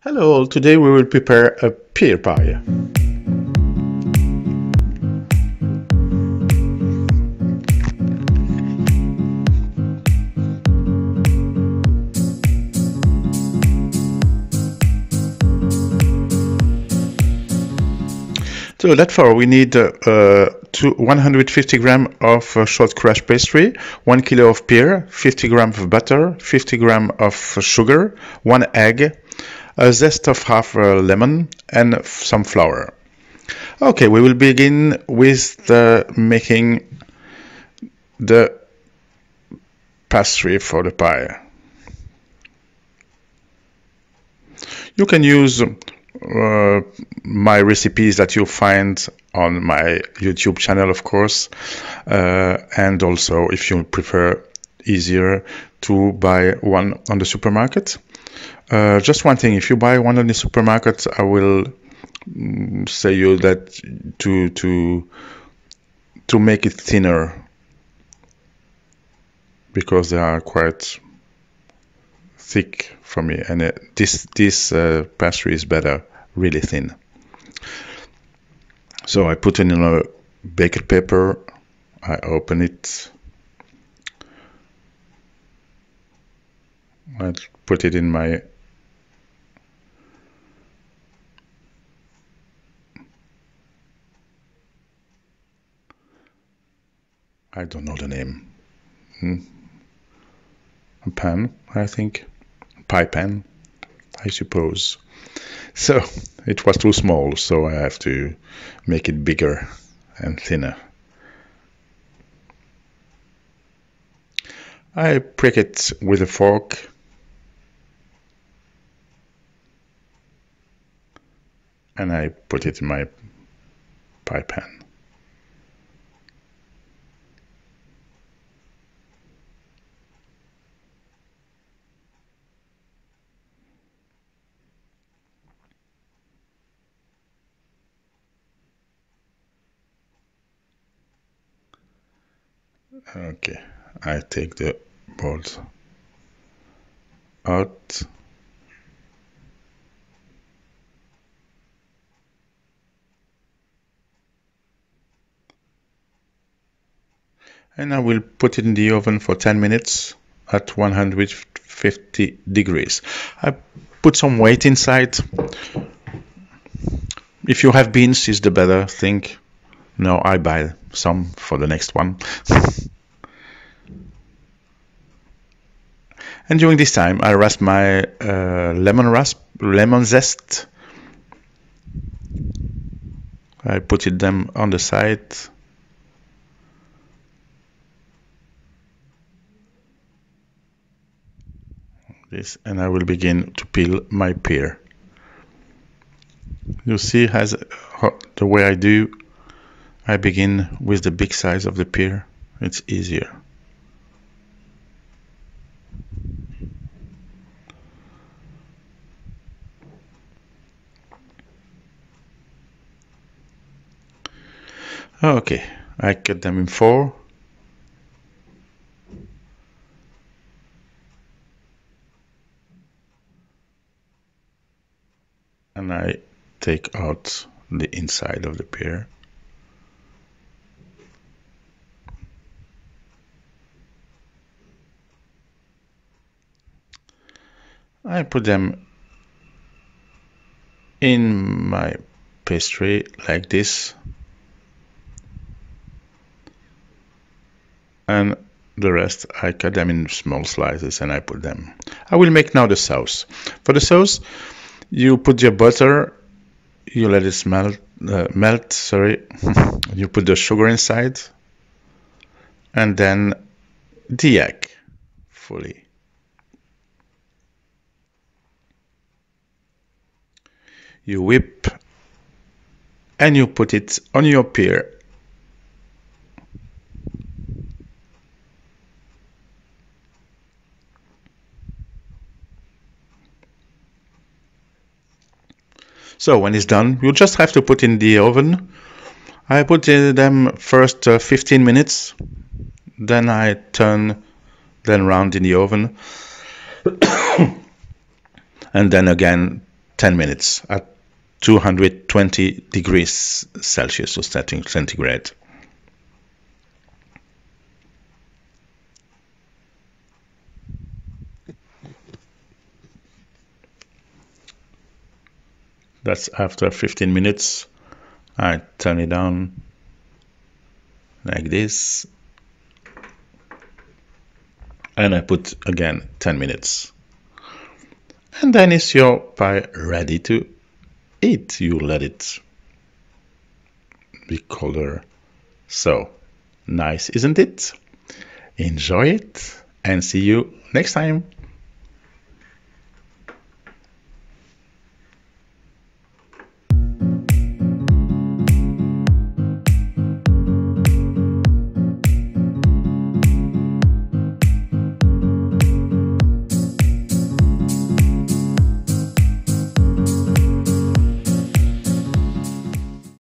Hello all, today we will prepare a pear pie. So that for we need 150 gram of shortcrush pastry, 1 kilo of pear, 50 gram of butter, 50 gram of sugar, 1 egg, a zest of half a lemon, and some flour. Okay, we will begin with making the pastry for the pie. You can use my recipes that you find on my YouTube channel, of course, and also if you prefer easier to buy one on the supermarket. Just one thing, if you buy one on the supermarket, I will say you that to make it thinner, because they are quite thick for me, and this pastry is better really thin. So I put it in a baking paper, I open it, I put it in my I don't know the name. A pan, I think. Pie pan, I suppose. So it was too small, so I have to make it bigger and thinner. I prick it with a fork. And I put it in my pie pan. Okay, I take the balls out. And I will put it in the oven for 10 minutes at 150 degrees. I put some weight inside. If you have beans, is the better thing. No, I buy some for the next one. And during this time, I rasp my lemon zest. I put them on the side. This, and I will begin to peel my pear. You see, as the way I do, I begin with the big size of the pear. It's easier. Okay, I cut them in 4. And I take out the inside of the pear. I put them in my pastry like this, and the rest I cut them in small slices and I put them. I will make now the sauce. For the sauce, you put your butter, you let it melt, sorry. You put the sugar inside, and then the egg fully. You whip and you put it on your pear. So when it's done, you just have to put in the oven. I put them first 15 minutes, then I turn them round in the oven, and then again 10 minutes at 220 degrees Celsius, so centigrade. That's after 15 minutes. I turn it down like this, and I put again 10 minutes. And then is your pie ready to eat. You let it be colder. So nice, isn't it? Enjoy it and see you next time.